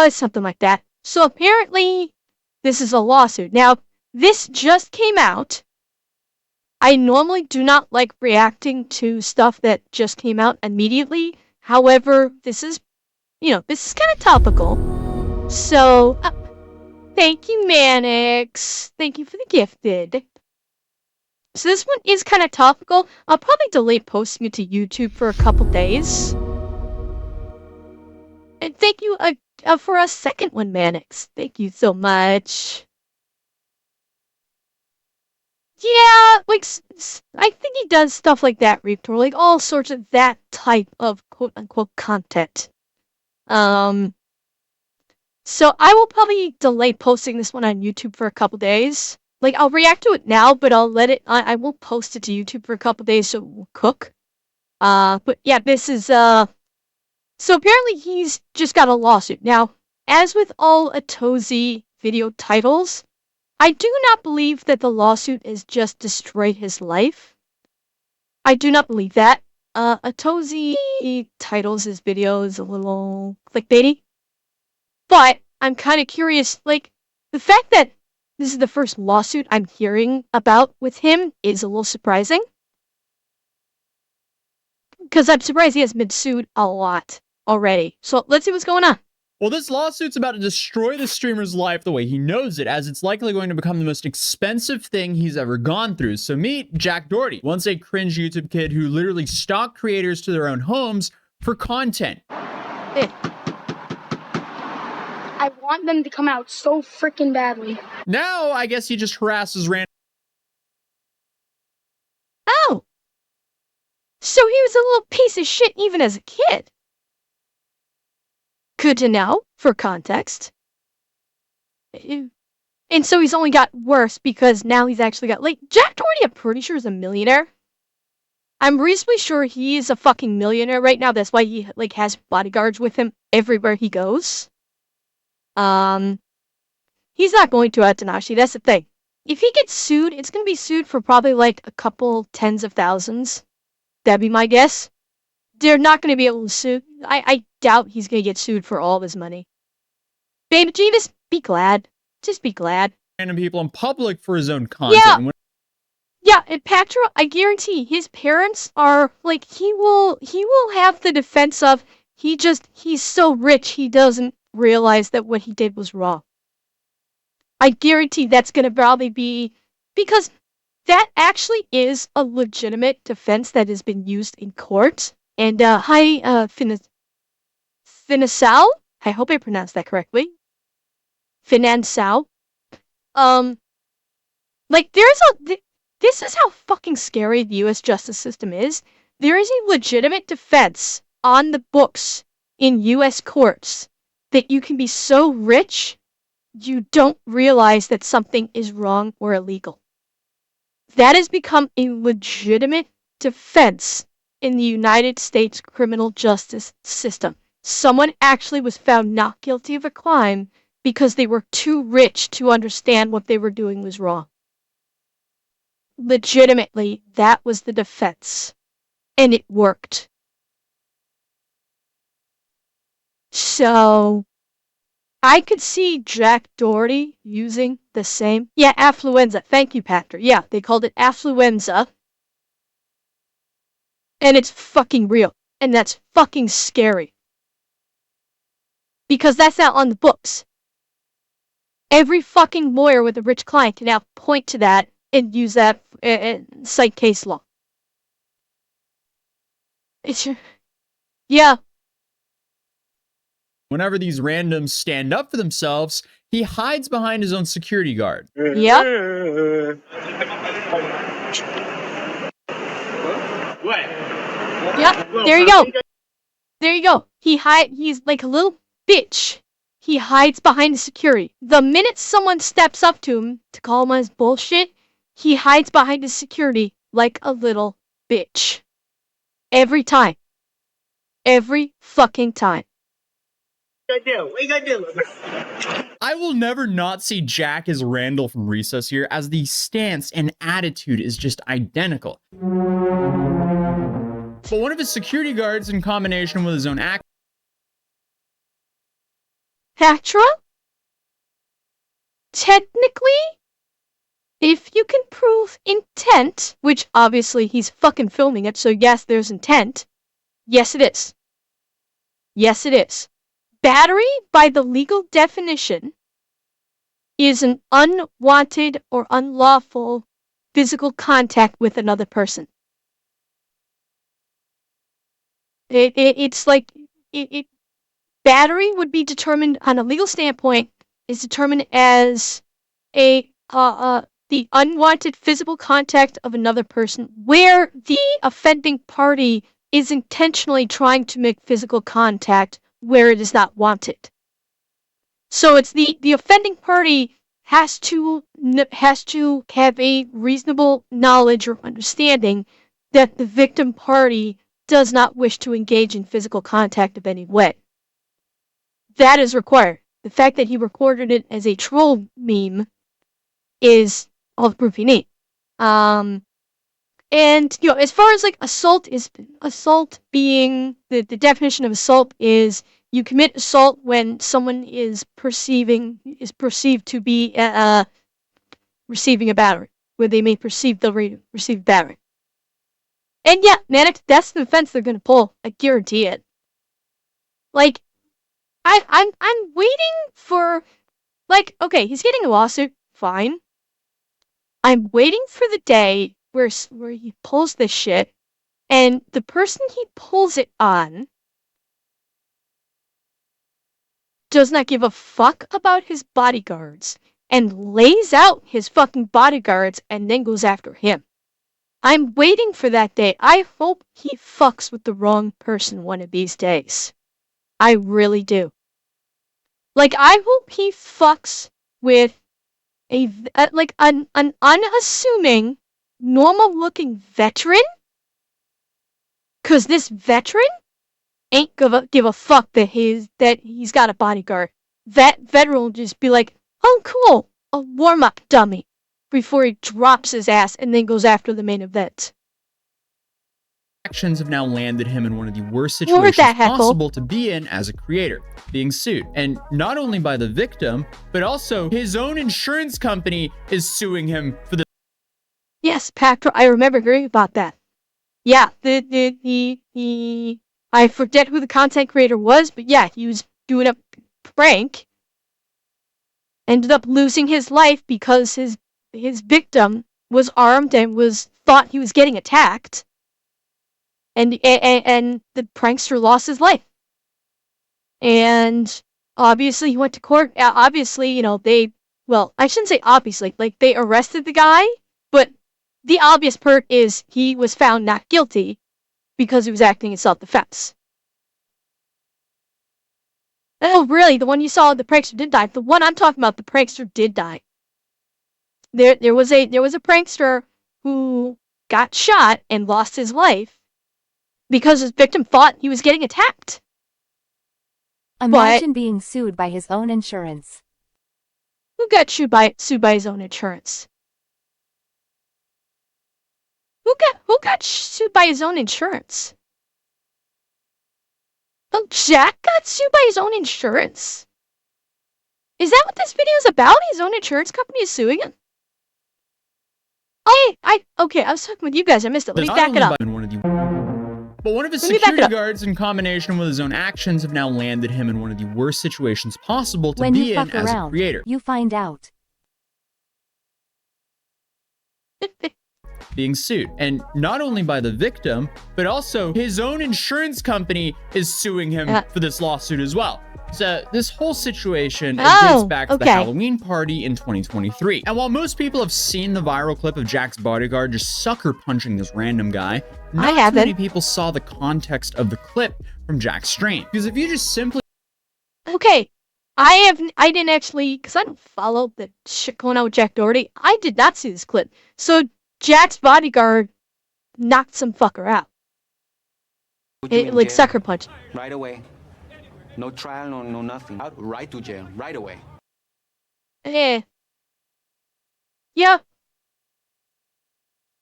was something like that. So apparently, this is a lawsuit. Now, this just came out. I normally do not like reacting to stuff that just came out immediately. However, this is, this is kind of topical. So, thank you, Mannix. Thank you for the gifted. So this one is kind of topical. I'll probably delay posting it to YouTube for a couple days. And thank you for a second one, Mannix. Thank you so much. Yeah, like, I think he does stuff like that, Reaptor, like all sorts of that type of quote-unquote content. So I will probably delay posting this one on YouTube for a couple days. Like, I'll react to it now, but I'll let it, I won't post it to YouTube for a couple days so it will cook. But yeah, this is, so apparently he's just got a lawsuit. Now, as with all Atozy video titles, I do not believe that the lawsuit is just destroy his life. I do not believe that. Atozy titles his videos a little clickbaity. But I'm kind of curious, like, the fact that this is the first lawsuit I'm hearing about with him is a little surprising. Because I'm surprised he has been sued a lot already. So let's see what's going on. Well, this lawsuit's about to destroy the streamer's life the way he knows it, as it's likely going to become the most expensive thing he's ever gone through. So meet Jack Doherty, once a cringe YouTube kid who literally stalked creators to their own homes for content. I want them to come out so freaking badly. Now, I guess he just harasses random. Oh! So he was a little piece of shit even as a kid. Good to know, for context. And so he's only got worse because now he's actually got, like, Jack Doherty, I'm pretty sure is a millionaire. I'm reasonably sure he is a fucking millionaire right now. That's why he, like, has bodyguards with him everywhere he goes. He's not going to Tanashi, that's the thing. If he gets sued, it's gonna be sued for probably, like, a couple tens of thousands. That'd be my guess. They're not gonna be able to sue. I doubt he's gonna get sued for all of his money. Baby Jeeves, be glad. Just be glad. Random people in public for his own content. Yeah. Yeah, and Patra, I guarantee his parents are, like, he will have the defense of, he's so rich he doesn't realize that what he did was wrong. I guarantee that's gonna probably be, because that actually is a legitimate defense that has been used in court. And, hi, Finansal? I hope I pronounced that correctly. Finansal. Like, this is how fucking scary the US justice system is. There is a legitimate defense on the books in US courts that you can be so rich, you don't realize that something is wrong or illegal. That has become a legitimate defense in the United States criminal justice system. Someone actually was found not guilty of a crime because they were too rich to understand what they were doing was wrong. Legitimately, that was the defense. And it worked. So, I could see Jack Doherty using the same. Yeah, affluenza. Thank you, Patrick. Yeah, they called it affluenza. And it's fucking real. And that's fucking scary. Because that's not on the books. Every fucking lawyer with a rich client can now point to that and use that cite case law. Yeah. Whenever these randoms stand up for themselves, he hides behind his own security guard. Yep. Yep, there you go. There you go. He's like a little bitch. He hides behind the security. The minute someone steps up to him to call him on his bullshit, he hides behind his security like a little bitch. Every time. Every fucking time. I will never not see Jack as Randall from Recess here, as the stance and attitude is just identical. But one of his security guards, in combination with his own act. Patra, technically, if you can prove intent, which obviously he's fucking filming it, so yes, there's intent. Yes, it is. Yes, it is. Battery, by the legal definition, is an unwanted or unlawful physical contact with another person. It's like battery would be determined on a legal standpoint is determined as a the unwanted physical contact of another person where the offending party is intentionally trying to make physical contact where it is not wanted. So it's the offending party has to have a reasonable knowledge or understanding that the victim party does not wish to engage in physical contact of any way. That is required. The fact that he recorded it as a troll meme is all the proof you need. And as far as like assault being the definition of assault is you commit assault when someone is perceived to be receiving a battery, where they may perceive they'll receive battery. And yeah, Manic, that's the defense they're gonna pull. I guarantee it. Like, I'm waiting for, like, okay, he's getting a lawsuit, fine. I'm waiting for the day where he pulls this shit, and the person he pulls it on does not give a fuck about his bodyguards and lays out his fucking bodyguards and then goes after him. I'm waiting for that day. I hope he fucks with the wrong person one of these days. I really do. Like, I hope he fucks with an unassuming, normal-looking veteran. Cause this veteran ain't give a fuck that he's got a bodyguard. That veteran will just be like, oh cool, a warm-up dummy, before he drops his ass and then goes after the main event. Actions have now landed him in one of the worst situations possible to be in as a creator, being sued. And not only by the victim, but also his own insurance company is suing him for the— Yes, Pactor, I remember hearing about that. Yeah, I forget who the content creator was, but yeah, he was doing a prank. Ended up losing his life because his victim was armed and thought he was getting attacked. And the prankster lost his life. And obviously he went to court. Obviously, I shouldn't say obviously, like they arrested the guy, but the obvious part is he was found not guilty because he was acting in self-defense. Oh, really? The one you saw, the prankster did die. The one I'm talking about, the prankster did die. There was a prankster who got shot and lost his life because his victim thought he was getting attacked. Imagine being sued by his own insurance. Who got sued by his own insurance? Who got sued by his own insurance? Oh, Jack got sued by his own insurance? Is that what this video is about? His own insurance company is suing him? Oh, okay, I was talking with you guys. I missed it. Let me back it up. But one of his security guards, in combination with his own actions, have now landed him in one of the worst situations possible to be in as a creator. You find out. Being sued. And not only by the victim, but also his own insurance company is suing him for this lawsuit as well. So this whole situation dates back to the Halloween party in 2023. And while most people have seen the viral clip of Jack's bodyguard just sucker punching this random guy, not too many people saw the context of the clip from Jack's stream. Because if you just simply— Okay, I didn't actually, because I don't follow the shit going on with Jack Doherty. I did not see this clip. So Jack's bodyguard knocked some fucker out. Like sucker punch. Right away. No trial, no nothing. Out right to jail, right away. Yeah.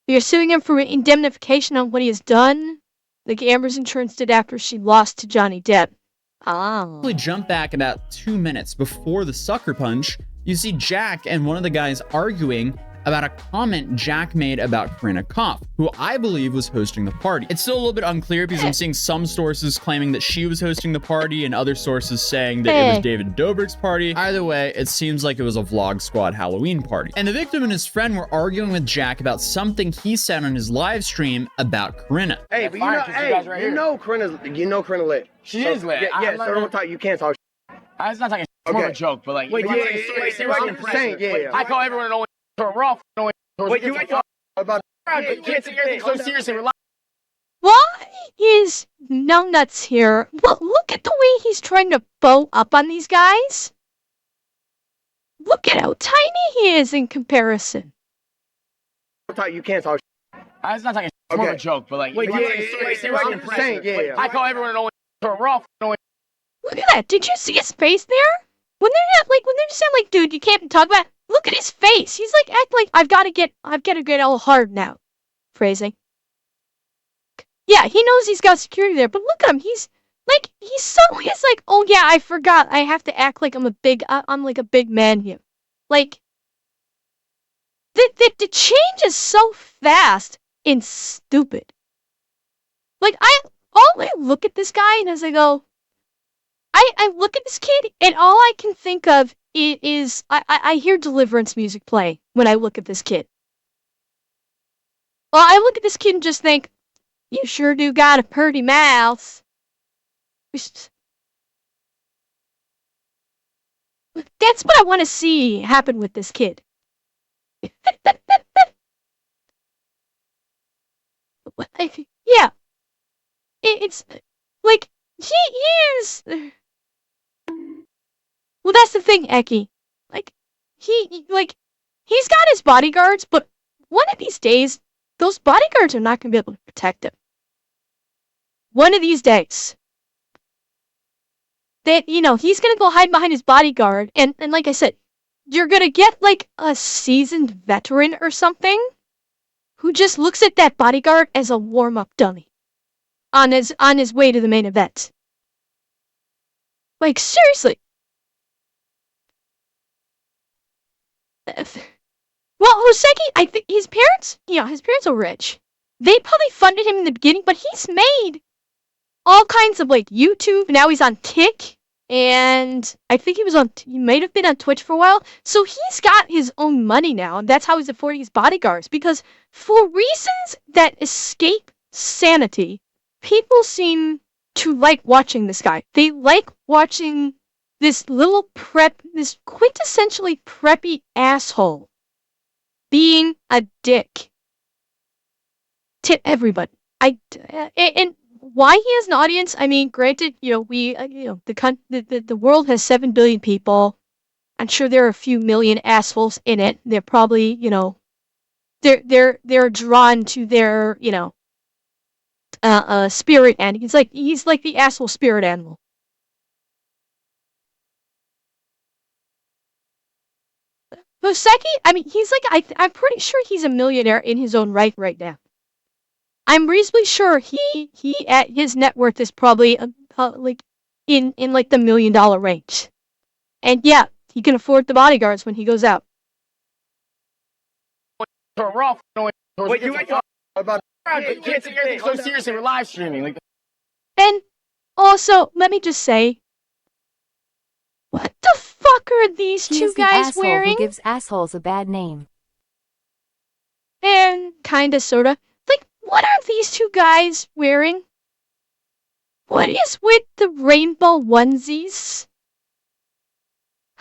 You're suing him for indemnification on what he has done, like Amber's insurance did after she lost to Johnny Depp. Oh. We jump back about 2 minutes before the sucker punch. You see Jack and one of the guys arguing about a comment Jack made about Corinna Kopf, who I believe was hosting the party. It's still a little bit unclear because I'm seeing some sources claiming that she was hosting the party and other sources saying that it was David Dobrik's party. Either way, it seems like it was a Vlog Squad Halloween party. And the victim and his friend were arguing with Jack about something he said on his live stream about Corinna. Hey, but you know Corinna lit. She is lit. Yeah, so don't talk, you can't talk. It's not talking shit, more of a joke, but like, Wait, if you want to say I'm just saying, yeah. I call everyone knowing we're all knowing. Wait, you ain't talking about. You can't take everything so seriously. Relax. Why is Numbnuts here? Well, look at the way he's trying to bow up on these guys. Look at how tiny he is in comparison. You can't talk. It's not talking shit, more of a joke, but like, Wait, if you want to say I'm just saying, yeah. I call everyone knowing we're all knowing. Look at that. Did you see his face there? When they're just saying like, dude, you can't talk about. Look at his face. He's like, act like I've got to get all hard now. Phrasing. Yeah, he knows he's got security there, but look at him. He's like, he's like, oh yeah, I forgot. I have to act like I'm like a big man here. Like, the change is so fast and stupid. Like, I look at this guy and as I go, I look at this kid and all I can think of is I hear Deliverance music play when I look at this kid. Well, I look at this kid and just think, you sure do got a purty mouth. That's what I want to see happen with this kid. Yeah. It's like, he is... Well, that's the thing, Eki. Like, he's got his bodyguards, but one of these days, those bodyguards are not going to be able to protect him. One of these days. That, he's going to go hide behind his bodyguard, and like I said, you're going to get, like, a seasoned veteran or something who just looks at that bodyguard as a warm-up dummy on his way to the main event. Like, seriously. Well, Hoseki, I think his parents are rich. They probably funded him in the beginning, but he's made all kinds of, like, YouTube. Now he's on Tik, and I think he might have been on Twitch for a while. So he's got his own money now, and that's how he's affording his bodyguards. Because for reasons that escape sanity, people seem to like watching this guy. They like watching this this quintessentially preppy asshole being a dick to everybody. And why he has an audience, I mean, granted, the world has 7 billion people. I'm sure there are a few million assholes in it. They're probably, they're drawn to their, spirit animal. He's like the asshole spirit animal. Hoseki, I mean, he's like, I'm pretty sure he's a millionaire in his own right now. I'm reasonably sure he at his net worth is probably like in like the $1 million range. And yeah, he can afford the bodyguards when he goes out. Wait, you ain't talking about. You can't take everything so seriously. We're live streaming. Like, and also, let me just say, what the fuck are these He two is the guys asshole wearing? who gives assholes a bad name. And kinda, sorta. Like, what are these two guys wearing? What is with the rainbow onesies?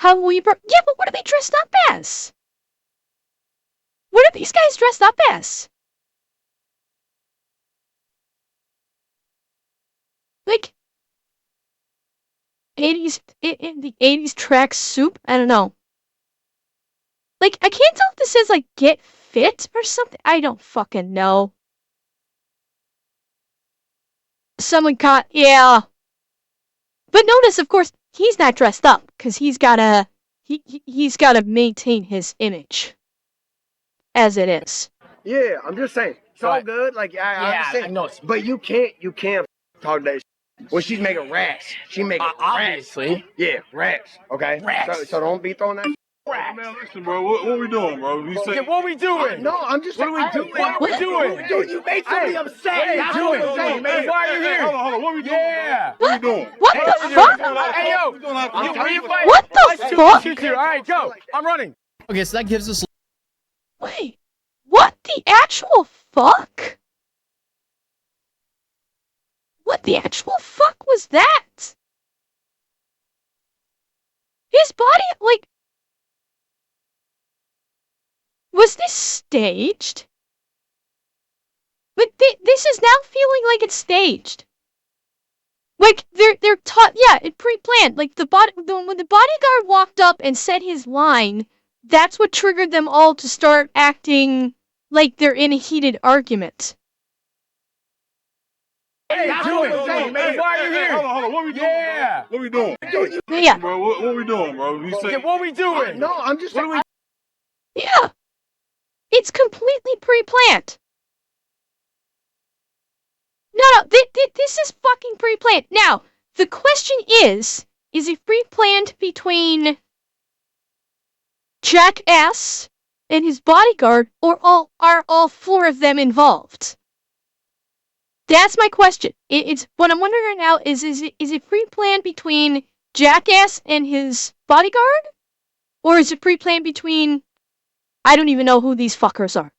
Yeah, but what are they dressed up as? What are these guys dressed up as? Like, 80s, in the 80s track soup? I don't know. Like, I can't tell if this says, like, get fit or something. I don't fucking know. Someone caught, yeah. But notice, of course, he's not dressed up, because he's gotta maintain his image. As it is. Yeah, I'm just saying. It's all good. Like, I understand. I know. But you can't talk that shit. Well, she's making rats. She making rats. Obviously. Yeah, rats. Okay. Rats. So don't be throwing that. Rats. Man, listen, bro. What we doing, bro? You say Okay, what we doing? No, I'm just. What are we doing? What are we doing? Dude, you made somebody upset. Hey, That's doing? what I'm saying, man. Why are you here? Hold on. What we doing? Yeah. What we doing? What Hey, the what are we fuck? doing? Hey, yo. We doing after You this. fight? What the Us two fuck? versus you two. All right, go. I'm running. Okay, so that gives us Wait, what the actual fuck? What the actual fuck was that? His body, like... Was this staged? But this is now feeling like it's staged. Like, they're taught, yeah, it pre-planned. Like, when the bodyguard walked up and said his line, that's what triggered them all to start acting like they're in a heated argument. Hey, That's doing? what I'm saying, man. Why are you here? Hold on. What we doing? Yeah. What we doing? Yeah, Bro, what we doing, bro? You say Okay, what we doing? No, I'm just. What are we? yeah. It's completely pre-planned. No, this is fucking pre-planned. Now, the question is it pre-planned between Jackass and his bodyguard, or are all four of them involved? That's my question. It's what I'm wondering right now is it pre-planned between Jackass and his bodyguard? Or is it pre-planned between... I don't even know who these fuckers are.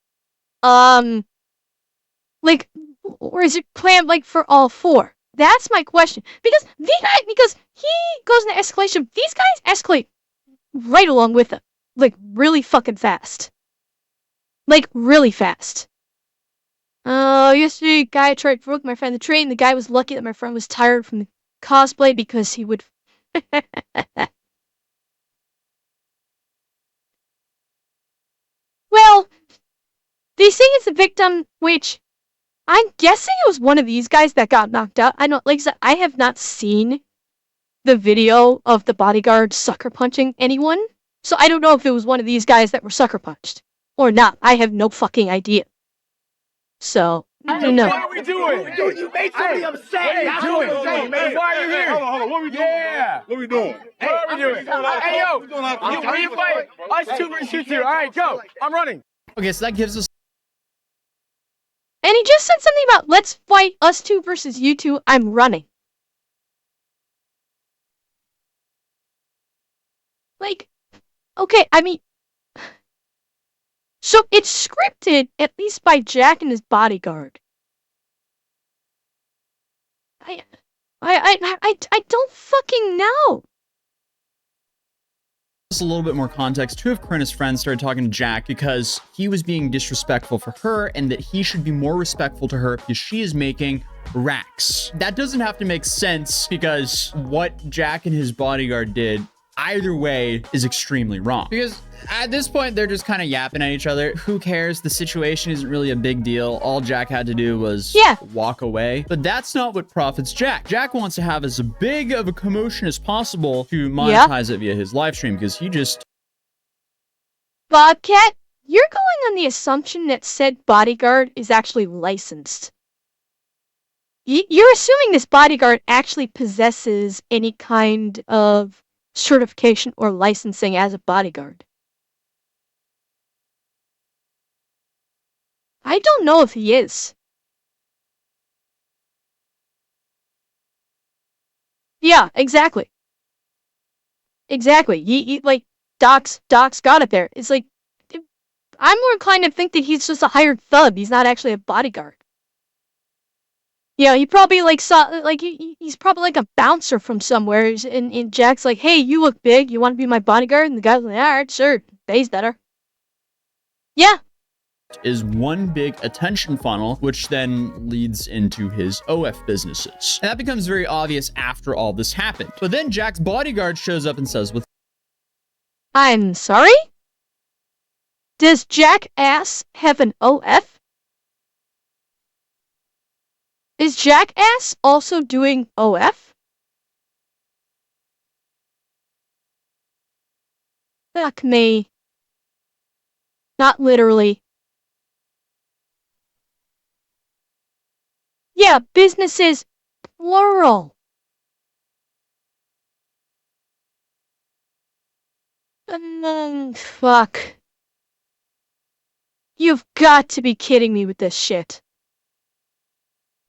Like, or is it planned, like, for all four? That's my question. Because he goes into escalation. These guys escalate right along with him. Like, really fucking fast. Like, really fast. Yesterday, a guy tried to rook my friend the train. The guy was lucky that my friend was tired from the cosplay because he would... Well, they say it's a victim, which... I'm guessing it was one of these guys that got knocked out. I know, like I said, I have not seen the video of the bodyguard sucker punching anyone. So I don't know if it was one of these guys that were sucker punched. Or not. I have no fucking idea. So, I don't know. What are we doing? Dude, you made somebody upset. Hey, That's doing? what I'm saying, man. Why are you here? Hold on. What we doing? Yeah. What we doing? What are we doing? Hey, yo. You fight? Us two versus you two. All right, go. I'm running. okay, so that gives us And he just said something about, let's fight us two versus you two, I'm running. Like, okay, I mean... So it's scripted, at least by Jack and his bodyguard. I don't fucking know. a little bit more context. Two of Corinna's friends started talking to Jack because he was being disrespectful for her and that he should be more respectful to her because she is making racks. That doesn't have to make sense because what Jack and his bodyguard did either way is extremely wrong. Because at this point, they're just kind of yapping at each other. Who cares? The situation isn't really a big deal. All Jack had to do was walk away. But that's not what profits Jack. Jack wants to have as big of a commotion as possible to monetize it via his live stream because he just... Bobcat, you're going on the assumption that said bodyguard is actually licensed. You're assuming this bodyguard actually possesses any kind of certification or licensing as a bodyguard. I don't know if he is. Yeah, exactly. Exactly. He like, Doc's got it there. It's like, I'm more inclined to think that he's just a hired thug. He's not actually a bodyguard. Yeah, he probably like saw, like, he's probably like a bouncer from somewhere, and Jack's like, hey, you look big, you want to be my bodyguard? And the guy's like, alright, sure, pays better. Yeah. Is one big attention funnel, which then leads into his OF businesses. And that becomes very obvious after all this happened. But then Jack's bodyguard shows up and says, I'm sorry? Does Jackass have an OF? Is Jackass also doing OF? Fuck me. Not literally. Yeah, businesses. plural. And then, fuck. You've got to be kidding me with this shit.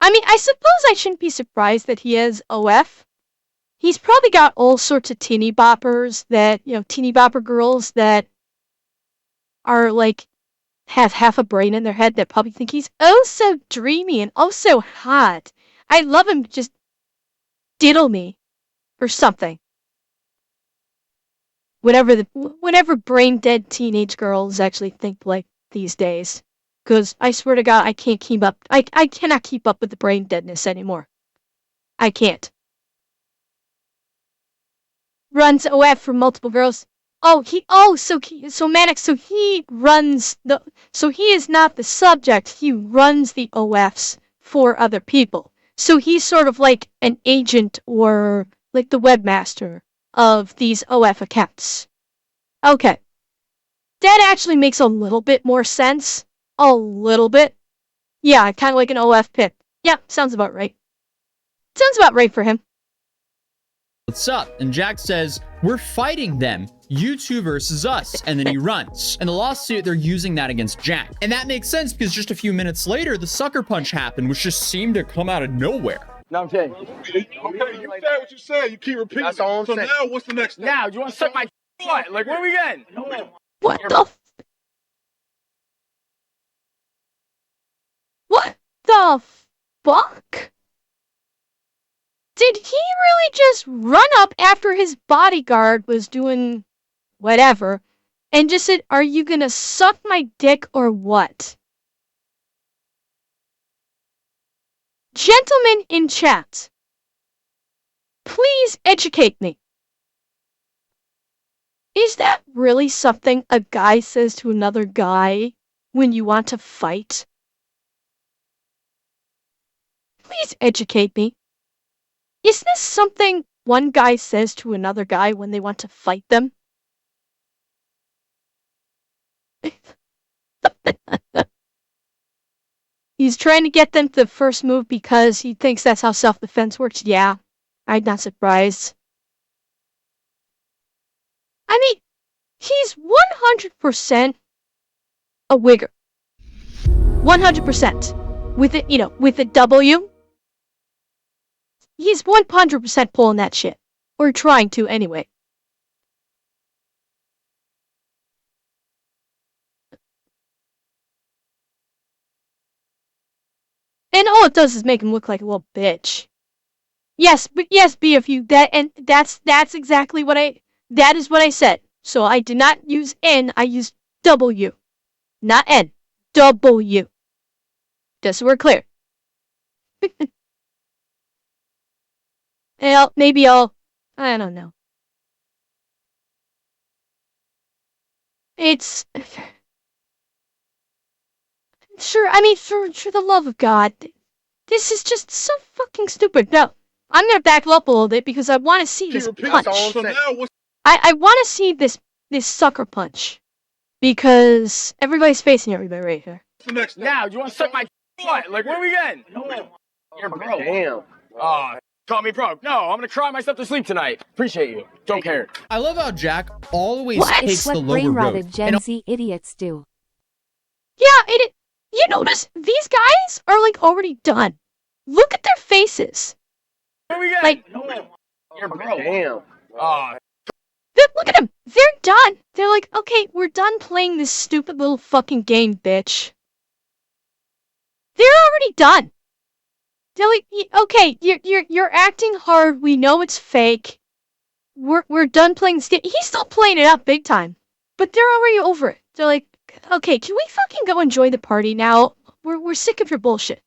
I mean, I suppose I shouldn't be surprised that he has OF. He's probably got all sorts of teeny boppers that, teeny bopper girls that are like, have half a brain in their head that probably think he's oh so dreamy and oh so hot. I love him to just diddle me or something. Whatever brain dead teenage girls actually think like these days. Because I swear to God, I can't keep up. I cannot keep up with the brain deadness anymore. I can't. Runs OF for multiple girls. So Manic, so he is not the subject, he runs the OFs for other people. So he's sort of like an agent or like the webmaster of these OF accounts. Okay. That actually makes a little bit more sense. A little bit. Yeah, kind of like an OF pip. Yeah, sounds about right. Sounds about right for him. What's up? And Jack says, we're fighting them. You two versus us. And then he runs. In the lawsuit, they're using that against Jack. And that makes sense because just a few minutes later, the sucker punch happened, which just seemed to come out of nowhere. No, I'm kidding. Okay, you said what you said. You keep repeating. That's all I'm so saying. now, what's the next step? Now, you want to suck my what? Like, where are we getting? What the What the fuck? Did he really just run up after his bodyguard was doing whatever and just said, are you gonna suck my dick or what? Gentlemen in chat, please educate me. Is that really something a guy says to another guy when you want to fight? Please educate me. Is this something one guy says to another guy when they want to fight them? He's trying to get them to the first move because he thinks that's how self-defense works. Yeah, I'm not surprised. I mean, he's 100% a wigger. 100%. With it, with a W. He's 100% pulling that shit. Or trying to, anyway. And all it does is make him look like a little bitch. Yes, but yes, BFU, that's exactly that is what I said. So I did not use N, I used W. Not N. W. Just so we're clear. Well, maybe I don't know. It's sure, I mean, for the love of God, this is just so fucking stupid. No, I'm gonna back up a little bit because I want to see this punch. So now, what's I want to see this sucker punch because everybody's facing everybody right here. the next step? Now, you want to suck my what? Like, where are we getting? You're broke. Damn. Call me broke. No, I'm gonna cry myself to sleep tonight. Appreciate you. Don't care. I love how Jack always What? takes It's the what lower road. brain-rotted Gen Z idiots do. Yeah, you notice these guys are like already done. Look at their faces. Where are we getting? Like, You're broke. Damn. look at them. They're done. They're like, okay, we're done playing this stupid little fucking game, bitch. They're already done. They're like, okay, you're acting hard. We know it's fake. We're done playing this game. He's still playing it up big time, but they're already over it. They're like, okay, can we fucking go enjoy the party now? We're sick of your bullshit.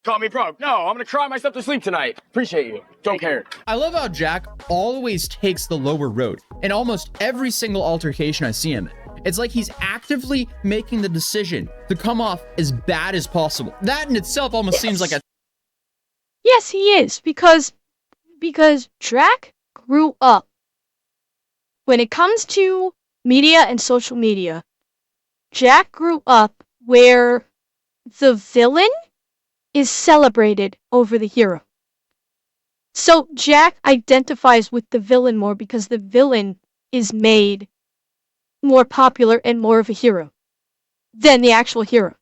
Call me broke. No, I'm gonna cry myself to sleep tonight. Appreciate you. Don't care. I love how Jack always takes the lower road in almost every single altercation I see him in. It's like he's actively making the decision to come off as bad as possible. That in itself almost seems like a Yes, he is, because Drac grew up. When it comes to media and social media, Jack grew up where the villain is celebrated over the hero. So Jack identifies with the villain more because the villain is made more popular and more of a hero than the actual hero.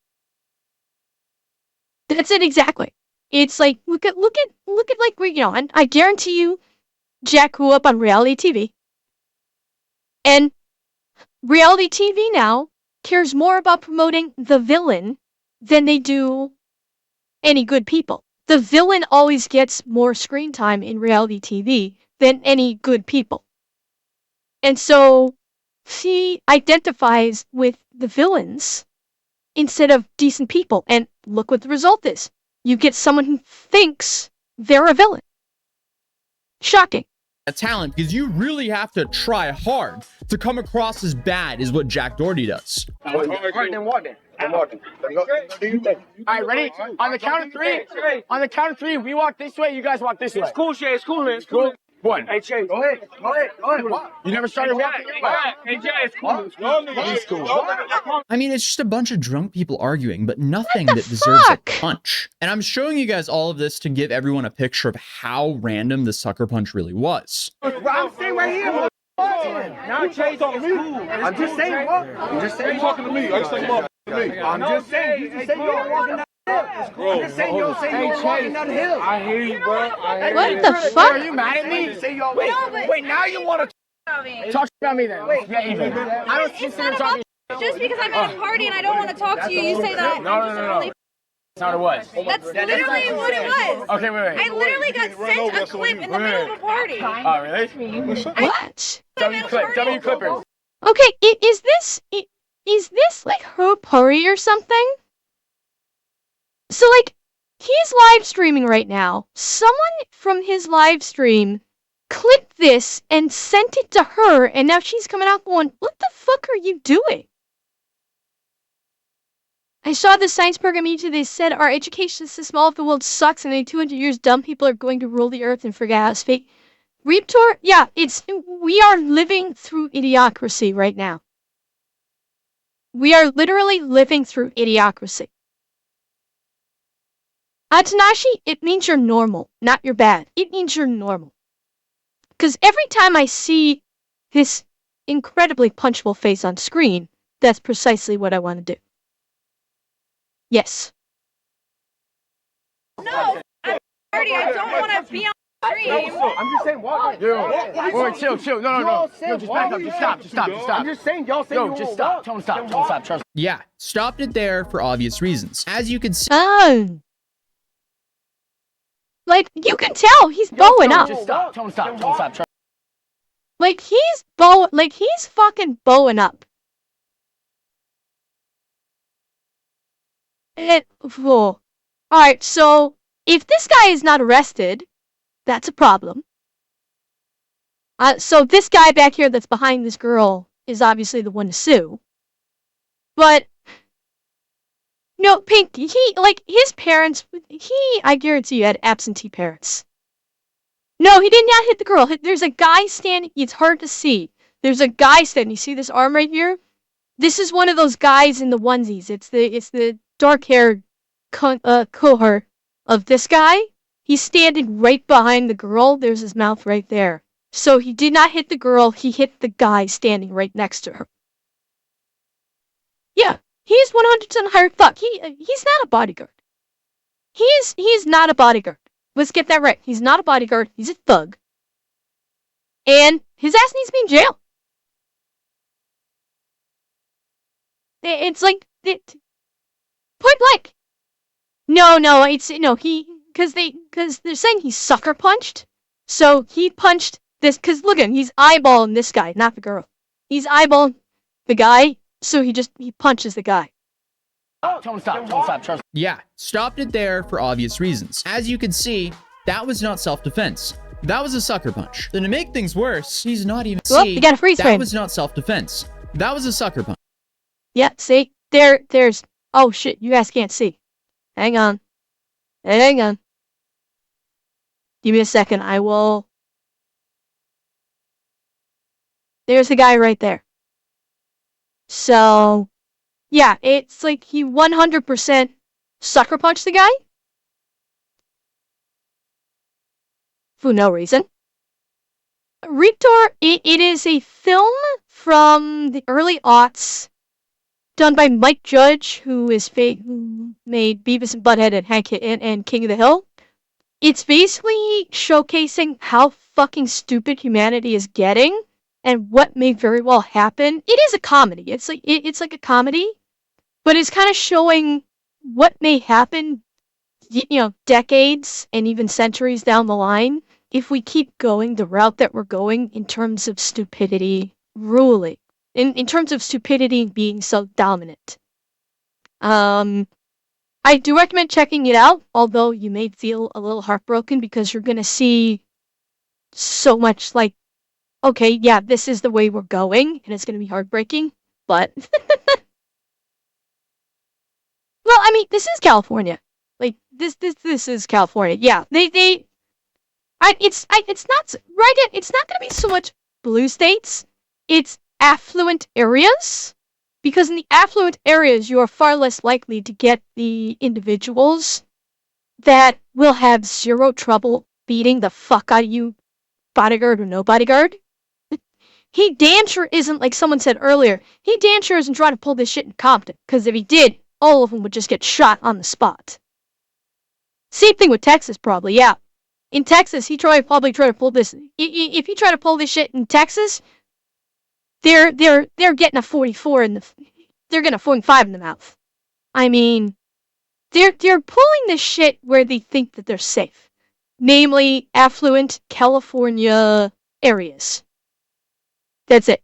That's it exactly. It's like look at like and I guarantee you Jack grew up on reality TV. And reality TV now cares more about promoting the villain than they do any good people. The villain always gets more screen time in reality TV than any good people. And so she identifies with the villains instead of decent people. And look what the result is. You get someone who thinks they're a villain. Shocking. A talent, because you really have to try hard to come across as bad as what Jack Doherty does. All right, then walk then. Do you think? All right, ready? On the count of three. On the count of three, we walk this way. You guys walk this way. It's cool, Shay. It's cool, man. It's cool. One. Hey, Shay, go ahead. Go ahead. Walk. You never started walking. Hey, Jay, it's cool. It's cool. I mean, it's just a bunch of drunk people arguing, but nothing that deserves a fuck? punch. And I'm showing you guys all of this to give everyone a picture of how random the sucker punch really was. I'm staying right here. Now Jay's on me. I'm just saying, walk. I'm just saying, You talking to me? I just think about me. I'm just saying, you just say you're walking down the hill. I'm just saying, you're saying you're walking down the hill. I hear you, bro. What the fuck? Are you mad at me? Wait, now you want to Talk about me then. Yeah, even. I don't see you talking. Just because I'm at a party and I don't want to talk to you, you say that. No. That's not what it was. That's literally what it was. Okay, wait. I literally got sent a clip in the middle of a party. Oh, really? What? W Clippers. Okay, is this like her party or something? So like, he's live streaming right now. Someone from his live stream clipped this and sent it to her, and now she's coming out going, "What the fuck are you doing?" I saw the science program YouTube. They said our education system all of the world sucks, and in 200 years, dumb people are going to rule the earth and forget how to speak. Reaptor, yeah, we are living through idiocracy right now. We are literally living through idiocracy. Atanashi, it means you're normal, not you're bad. It means you're normal. Because every time I see this incredibly punchable face on screen, that's precisely what I want to do. Yes. No, I'm party. I don't want to be on stream. I'm just saying, walk. Wait, chill. No. Just back up. Just stop. I'm just saying, y'all say Yo, just stop. Tell him stop. Trust me. Yeah, stopped it there for obvious reasons. As you can see, Oh. Like, you can tell he's bowing up. Just stop. Tell him stop. Trust me. Like, he's fucking bowing up. Alright, so, if this guy is not arrested, that's a problem. So this guy back here that's behind this girl is obviously the one to sue. But, no, Pink, his parents, I guarantee you, had absentee parents. No, he did not hit the girl. There's a guy standing, it's hard to see. There's a guy standing, you see this arm right here? This is one of those guys in the onesies. It's the dark-haired cohort of this guy. He's standing right behind the girl. There's his mouth right there. So he did not hit the girl, he hit the guy standing right next to her. Yeah, he's 100% hired fuck. He's not a bodyguard. He's not a bodyguard. Let's get that right. He's not a bodyguard, he's a thug. And his ass needs to be in jail. It's like, point blank. Because they're saying he sucker punched. So he punched this, because look at him, he's eyeballing this guy, not the girl. He's eyeballing the guy, so he punches the guy. Tell him stop. Trust me. yeah, stopped it there for obvious reasons. As you can see, that was not self-defense. That was a sucker punch. Then to make things worse, he's not even You got a freeze that frame. was not self-defense. That was a sucker punch. Yeah, see? There's... Oh, shit, you guys can't see. Hang on. Give me a second, I will... There's the guy right there. So... Yeah, it's like he 100% sucker punched the guy. for no reason. Retor, it is a film from the early aughts, done by Mike Judge, who made Beavis and Butthead and King of the Hill. It's basically showcasing how fucking stupid humanity is getting and what may very well happen. It is a comedy. It's like a comedy, but it's kind of showing what may happen, decades and even centuries down the line if we keep going the route that we're going in terms of stupidity ruling, in terms of stupidity being so dominant. I do recommend checking it out, although you may feel a little heartbroken because you're gonna see so much like, okay, yeah, this is the way we're going, and it's gonna be heartbreaking, but well, I mean, this is California. Like this is California. Yeah, it's not right. It's not gonna be so much blue states. It's affluent areas, because in the affluent areas you are far less likely to get the individuals that will have zero trouble beating the fuck out of you, bodyguard or no bodyguard. He damn sure isn't, like someone said earlier, he damn sure isn't trying to pull this shit in Compton, because if he did, all of them would just get shot on the spot. Same thing with Texas, probably, yeah. In Texas, he probably try to pull this. If you try to pull this shit in Texas, they're getting a 44 in the. They're getting a 45 in the mouth. I mean, they're pulling this shit where they think that they're safe, namely affluent California areas. That's it.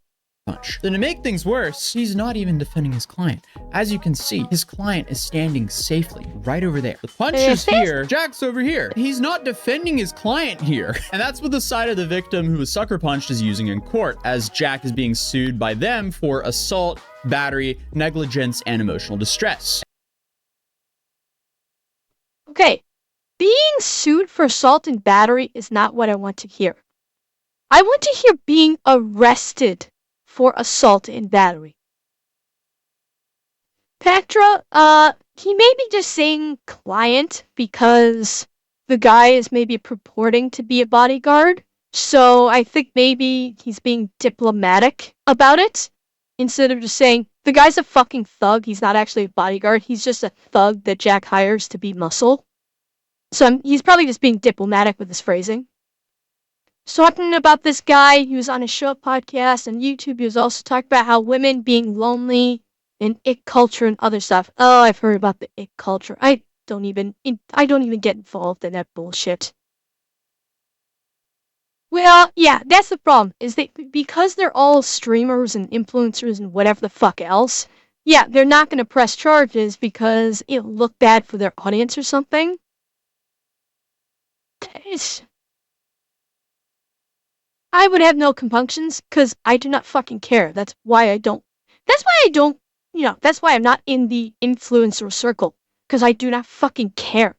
Then to make things worse, he's not even defending his client. As you can see, his client is standing safely right over there. The punch is here, Jack's over here. He's not defending his client here. And that's what the side of the victim who was sucker punched is using in court, as Jack is being sued by them for assault, battery, negligence, and emotional distress. Okay, being sued for assault and battery is not what I want to hear. I want to hear being arrested for assault and battery. Pactra, he may be just saying client because the guy is maybe purporting to be a bodyguard. So I think maybe he's being diplomatic about it instead of just saying the guy's a fucking thug. He's not actually a bodyguard. He's just a thug that Jack hires to be muscle. So he's probably just being diplomatic with his phrasing. Talking about this guy, he was on a show podcast and YouTube. He was also talking about how women being lonely and ick culture and other stuff. Oh, I've heard about the ick culture. I don't even get involved in that bullshit. Well, yeah, that's the problem. Is that because they're all streamers and influencers and whatever the fuck else, yeah, they're not gonna press charges because it'll look bad for their audience or something. I would have no compunctions because I do not fucking care. That's why I'm not in the influencer circle, because I do not fucking care.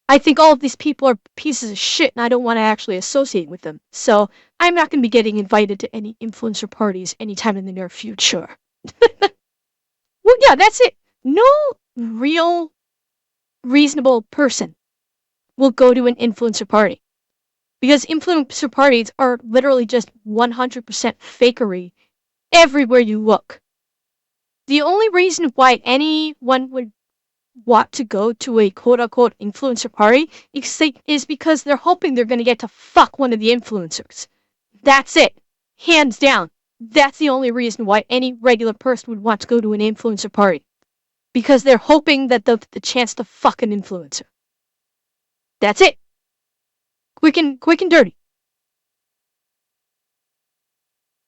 I think all of these people are pieces of shit and I don't want to actually associate with them. So I'm not going to be getting invited to any influencer parties anytime in the near future. Well, yeah, that's it. No real, reasonable person will go to an influencer party. Because influencer parties are literally just 100% fakery everywhere you look. The only reason why anyone would want to go to a quote-unquote influencer party is because they're hoping they're going to get to fuck one of the influencers. That's it. Hands down. That's the only reason why any regular person would want to go to an influencer party. Because they're hoping that the chance to fuck an influencer. That's it. Quick and dirty.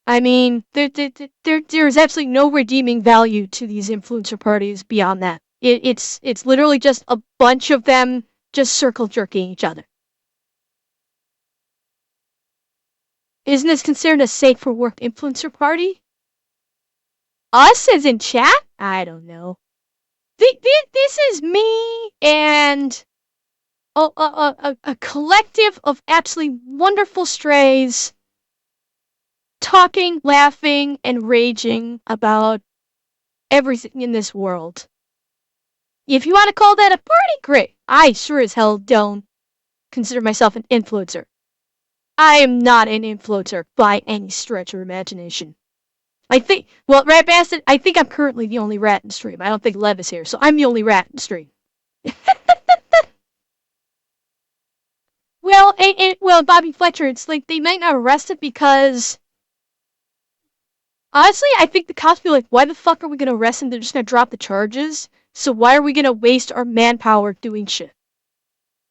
I mean, there's absolutely no redeeming value to these influencer parties beyond that. It's literally just a bunch of them just circle jerking each other. Isn't this considered a safe for work influencer party? Us as in chat? I don't know. This is me and a collective of absolutely wonderful strays talking, laughing, and raging about everything in this world. If you want to call that a party, great. I sure as hell don't. consider myself an influencer. I am not an influencer by any stretch of imagination. I think, well, Rat Bastard, I think I'm currently the only rat in stream. I don't think Lev is here, so I'm the only rat in stream. Well, well, Bobby Fletcher, it's like they might not arrest it because honestly, I think the cops be like, why the fuck are we gonna arrest him? They're just gonna drop the charges. So why are we gonna waste our manpower doing shit?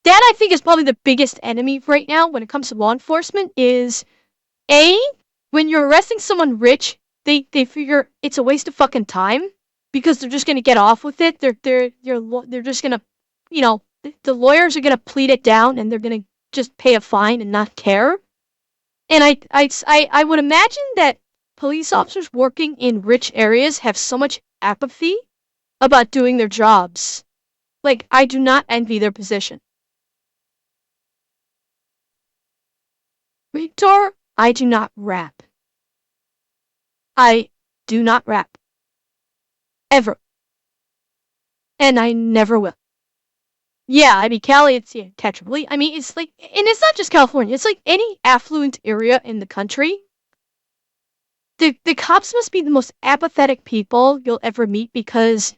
That I think is probably the biggest enemy right now when it comes to law enforcement is A, when you're arresting someone rich, they figure it's a waste of fucking time because they're just gonna get off with it. They're just gonna, you know, the lawyers are gonna plead it down and they're gonna just pay a fine and not care. And I would imagine that police officers working in rich areas have so much apathy about doing their jobs. Like, I do not envy their position. Victor, I do not rap. I do not rap. Ever. And I never will. Yeah, I mean, Cali, it's catchable. I mean, it's like, and it's not just California, it's like any affluent area in the country. The cops must be the most apathetic people you'll ever meet because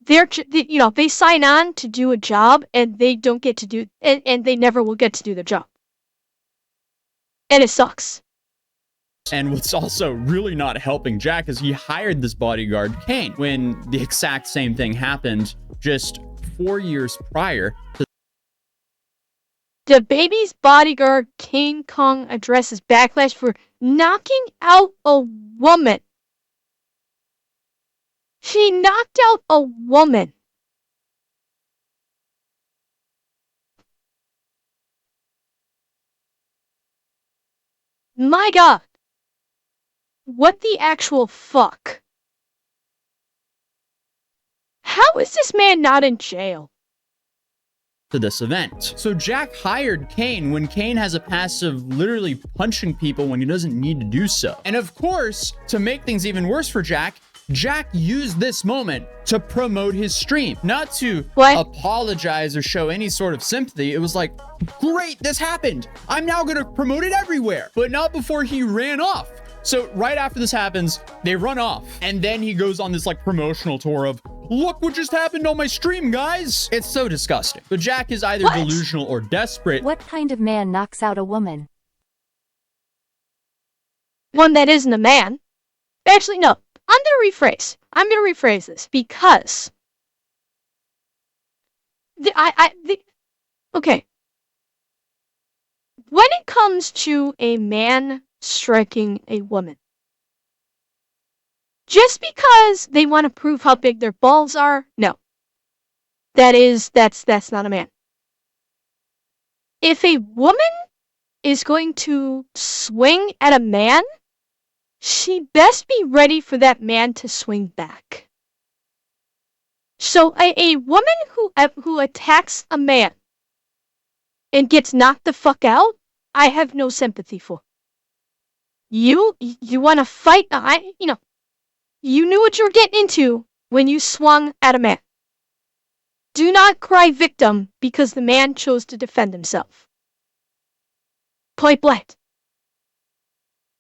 they sign on to do a job and they don't get to do, and they never will get to do their job. And it sucks. And what's also really not helping Jack is he hired this bodyguard, Kane, when the exact same thing happened just 4 years prior to The baby's bodyguard, Kane Kong, addresses backlash for knocking out a woman. She knocked out a woman. My god. What the actual fuck? How is this man not in jail? this event. So Jack hired Kane when Kane has a past of literally punching people when he doesn't need to do so. And of course, to make things even worse for Jack used this moment to promote his stream, not to apologize or show any sort of sympathy. It was like, great, this happened. I'm now gonna promote it everywhere, but not before he ran off. So right after this happens, they run off. And then he goes on this like promotional tour of, look what just happened on my stream, guys. It's so disgusting. But Jack is either delusional or desperate. What kind of man knocks out a woman? One that isn't a man. Actually, no. I'm gonna rephrase this because okay. When it comes to a man striking a woman, just because they want to prove how big their balls are, no. That's not a man. If a woman is going to swing at a man, she best be ready for that man to swing back. So a woman who attacks a man and gets knocked the fuck out, I have no sympathy for. You want to fight? You knew what you were getting into when you swung at a man. Do not cry victim because the man chose to defend himself. Point blank.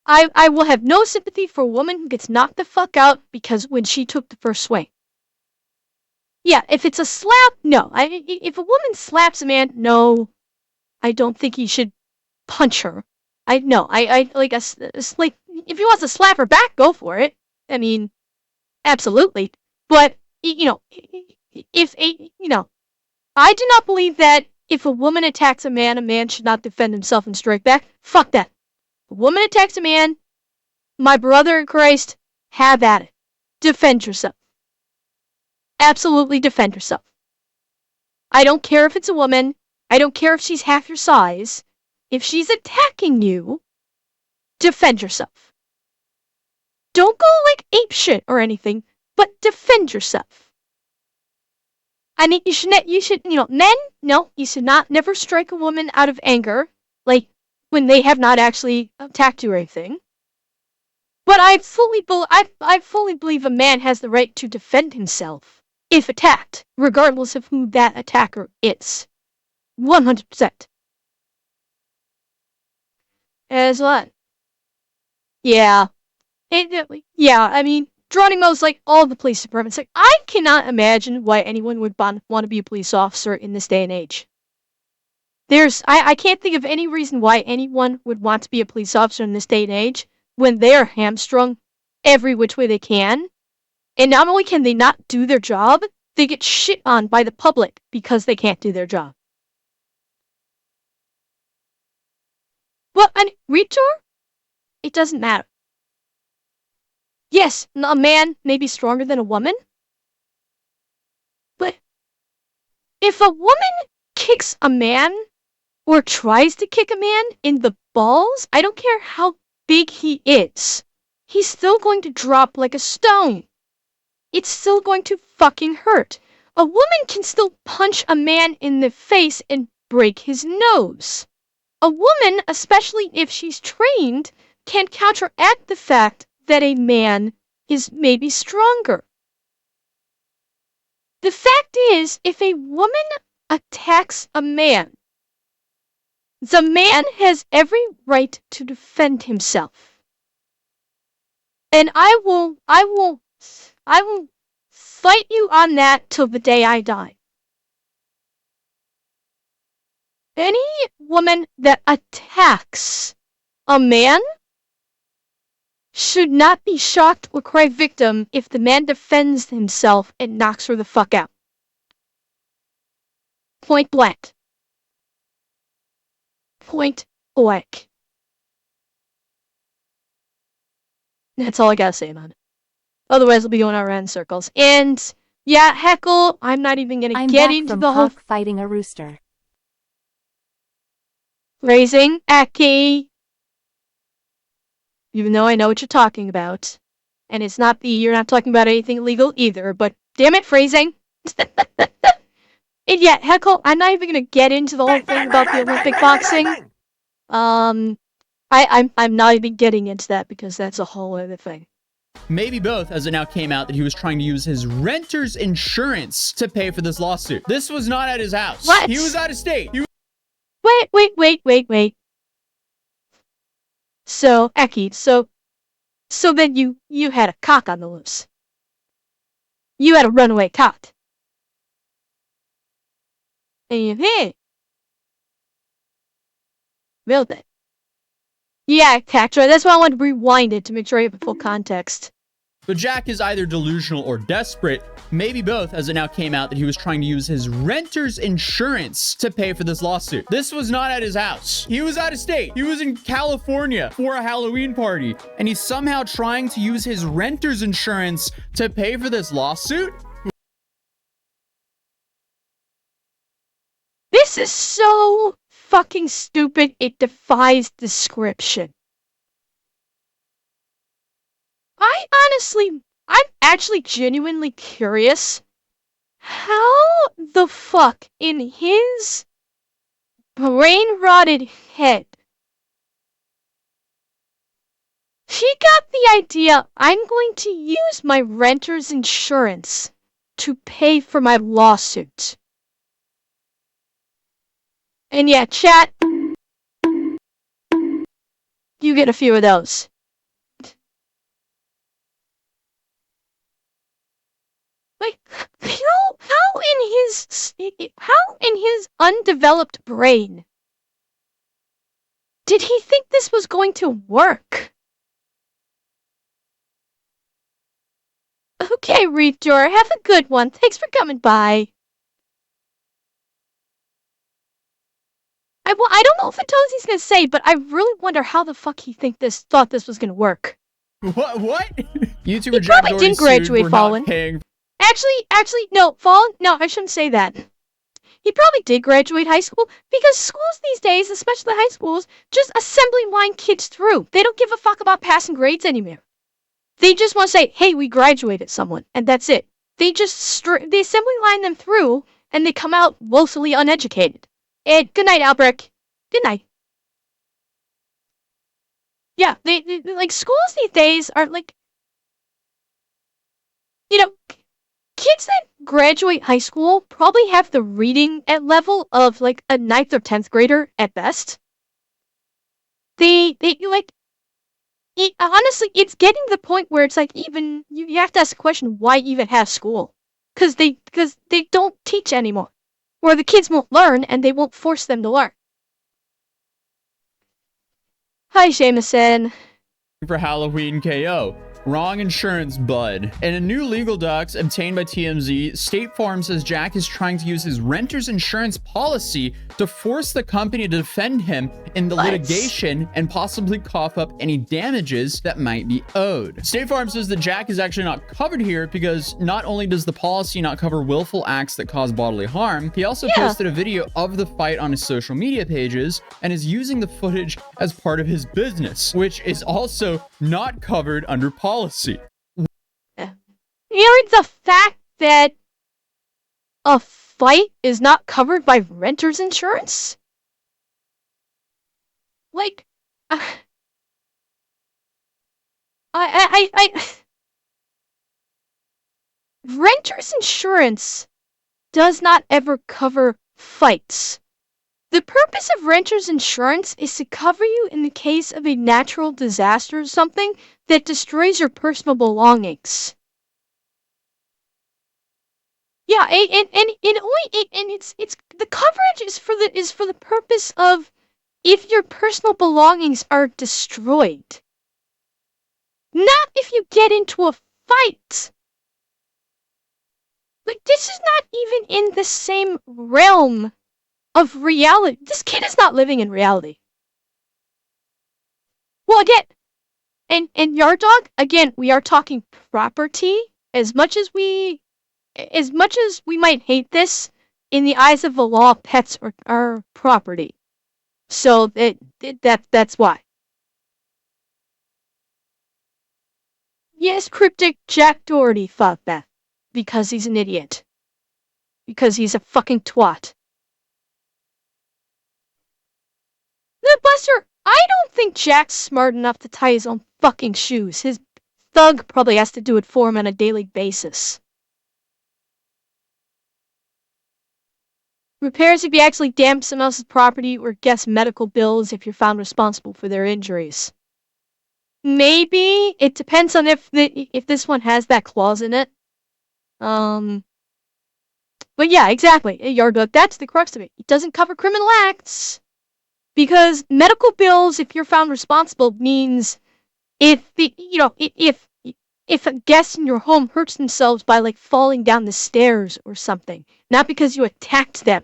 I will have no sympathy for a woman who gets knocked the fuck out because when she took the first swing. Yeah, if it's a slap, no. If a woman slaps a man, no. I don't think he should punch her. Like if he wants to slap her back, go for it. I mean, absolutely. But I do not believe that if a woman attacks a man should not defend himself and strike back. Fuck that. A woman attacks a man, my brother in Christ, have at it. Defend yourself. Absolutely defend yourself. I don't care if it's a woman. I don't care if she's half your size. If she's attacking you, defend yourself. Don't go like apeshit or anything, but defend yourself. I mean, you should men, no, you should not never strike a woman out of anger, like when they have not actually attacked you or anything. But I fully believe a man has the right to defend himself if attacked, regardless of who that attacker is. 100%. As what? Yeah. Yeah, I mean, Geronimo's like all the police departments. Like, I cannot imagine why anyone would want to be a police officer in this day and age. I can't think of any reason why anyone would want to be a police officer in this day and age when they are hamstrung every which way they can. And not only can they not do their job, they get shit on by the public because they can't do their job. Well, Ritor? It doesn't matter. Yes, a man may be stronger than a woman, but if a woman kicks a man or tries to kick a man in the balls, I don't care how big he is, he's still going to drop like a stone. It's still going to fucking hurt. A woman can still punch a man in the face and break his nose. A woman, especially if she's trained, can counteract the fact that a man is maybe stronger. The fact is, if a woman attacks a man, the man has every right to defend himself. And I will fight you on that till the day I die. Any woman that attacks a man should not be shocked or cry victim if the man defends himself and knocks her the fuck out. Point blank. Point blank. That's all I gotta say about it. Otherwise, we'll be going around in circles. And yeah, heckle, I'm not even gonna get into the whole fighting a rooster. Phrasing, Aki. Even though I know what you're talking about. And it's not you're not talking about anything illegal either, but damn it, phrasing. And yet, heckle, I'm not even gonna get into the whole thing about the Olympic boxing. I'm not even getting into that because that's a whole other thing. Maybe both, as it now came out that he was trying to use his renter's insurance to pay for this lawsuit. This was not at his house. What? He was out of state. Wait. So, Eki, so then you had a cock on the loose. You had a runaway cock. And you hit. Build it. Yeah, Tactra, that's why I wanted to rewind it to make sure I have the full context. But Jack is either delusional or desperate, maybe both, as it now came out that he was trying to use his renter's insurance to pay for this lawsuit. This was not at his house. He was out of state. He was in California for a Halloween party, and he's somehow trying to use his renter's insurance to pay for this lawsuit? This is so fucking stupid, it defies description. I'm actually genuinely curious how the fuck in his brain-rotted head she got the idea I'm going to use my renter's insurance to pay for my lawsuit. And yeah, chat, you get a few of those. Like, how in his undeveloped brain did he think this was going to work? Okay, Retor, have a good one. Thanks for coming by. I don't know if Atozy's gonna say, but I really wonder how the fuck he thought this was gonna work. What? YouTuber He Jack probably Doherty didn't graduate, sued for Fallen. not paying. Actually, no, Fallen, no, I shouldn't say that. He probably did graduate high school because schools these days, especially high schools, just assembly line kids through. They don't give a fuck about passing grades anymore. They just want to say, hey, we graduated someone, and that's it. They just they assembly line them through, and they come out woefully uneducated. And good night, Albrecht. Good night. Yeah, they like schools these days are like, you know, kids that graduate high school probably have the reading at level of like a 9th or 10th grader at best. they like, honestly, it's getting to the point where it's like, even you have to ask the question, why even have school? Because they don't teach anymore, or the kids won't learn and they won't force them to learn. Hi, Jameson. For Halloween KO. Wrong insurance, bud. In a new legal docs obtained by TMZ, State Farm says Jack is trying to use his renter's insurance policy to force the company to defend him in the litigation and possibly cough up any damages that might be owed. State Farm says that Jack is actually not covered here because not only does the policy not cover willful acts that cause bodily harm, he also posted a video of the fight on his social media pages and is using the footage as part of his business, which is also not covered under policy. Hearing the fact that a fight is not covered by renter's insurance? Like, renter's insurance does not ever cover fights. The purpose of renter's insurance is to cover you in the case of a natural disaster or something that destroys your personal belongings. Yeah, and it's the coverage is for the purpose of if your personal belongings are destroyed. Not if you get into a fight. Like, this is not even in the same realm of reality. This kid is not living in reality. Well, again, and Yard Dog, again, we are talking property. As much as we might hate this, in the eyes of the law, pets are property. So that's why. Yes, Cryptic Jack Doherty thought that. Because he's an idiot. Because he's a fucking twat. The Buster, I don't think Jack's smart enough to tie his own fucking shoes. His thug probably has to do it for him on a daily basis. Repairs if you actually damage someone else's property, or guess medical bills if you're found responsible for their injuries. Maybe. It depends on if this one has that clause in it. But yeah, exactly. Yard Dog, that's the crux of it. It doesn't cover criminal acts. Because medical bills, if you're found responsible, means if a guest in your home hurts themselves by like falling down the stairs or something, not because you attacked them.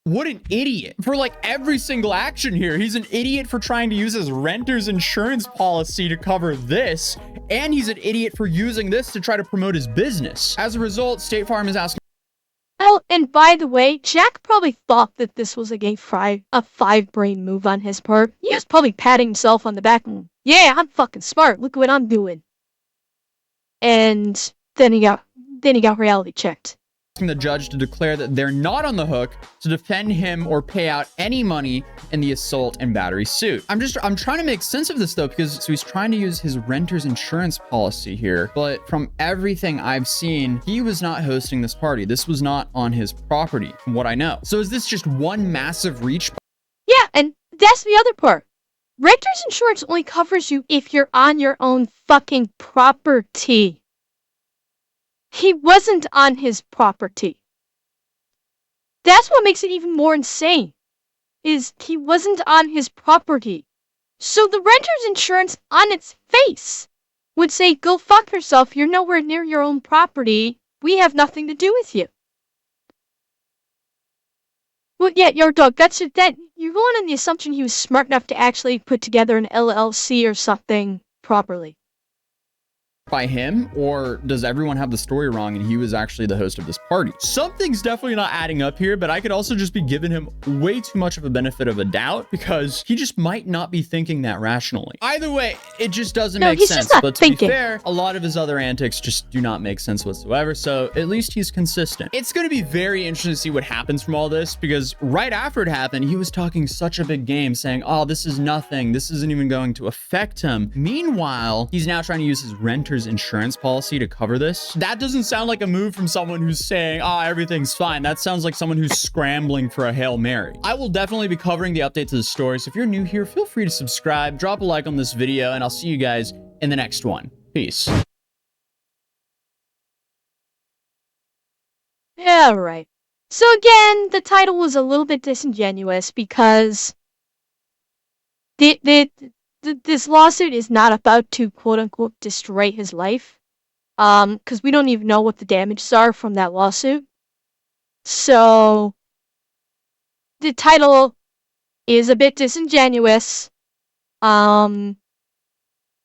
What an idiot. For like every single action here, he's an idiot for trying to use his renter's insurance policy to cover this, and he's an idiot for using this to try to promote his business. As a result, State Farm is asking. Oh, and by the way, Jack probably thought that this was like a five-brain move on his part. He was probably patting himself on the back and, yeah, I'm fucking smart. Look what I'm doing. And then he got reality checked. The judge to declare that they're not on the hook to defend him or pay out any money in the assault and battery suit. I'm trying to make sense of this though, because so he's trying to use his renter's insurance policy here, but from everything I've seen, he was not hosting this party. This was not on his property, from what I know. So is this just one massive reach? Yeah, and that's the other part. Renter's insurance only covers you if you're on your own fucking property. He wasn't on his property. That's what makes it even more insane, is he wasn't on his property. So the renter's insurance on its face would say, go fuck yourself, you're nowhere near your own property, we have nothing to do with you. Well, yeah, Yard Dog, that's it. That you're going on the assumption he was smart enough to actually put together an LLC or something properly. By him, or does everyone have the story wrong and he was actually the host of this party? Something's definitely not adding up here, but I could also just be giving him way too much of a benefit of a doubt because he just might not be thinking that rationally. Either way, it just doesn't make sense. But to be fair, a lot of his other antics just do not make sense whatsoever, so at least he's consistent. It's going to be very interesting to see what happens from all this, because right after it happened, he was talking such a big game saying, oh, this is nothing, this isn't even going to affect him. Meanwhile, he's now trying to use his renter's his insurance policy to cover this. That doesn't sound like a move from someone who's saying, everything's fine. That sounds like someone who's scrambling for a Hail Mary. I will definitely be covering the update to the story, so if you're new here, feel free to subscribe, drop a like on this video, and I'll see you guys in the next one. Peace. Yeah, right. So again, the title was a little bit disingenuous because this lawsuit is not about to quote-unquote destroy his life. Because we don't even know what the damages are from that lawsuit. So the title is a bit disingenuous. But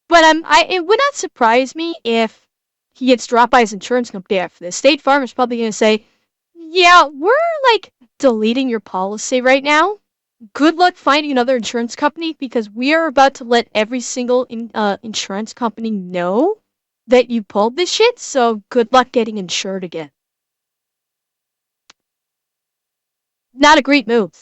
it would not surprise me if he gets dropped by his insurance company after this. State Farm is probably going to say, yeah, we're like deleting your policy right now. Good luck finding another insurance company because we are about to let every single insurance company know that you pulled this shit. So good luck getting insured again. Not a great move.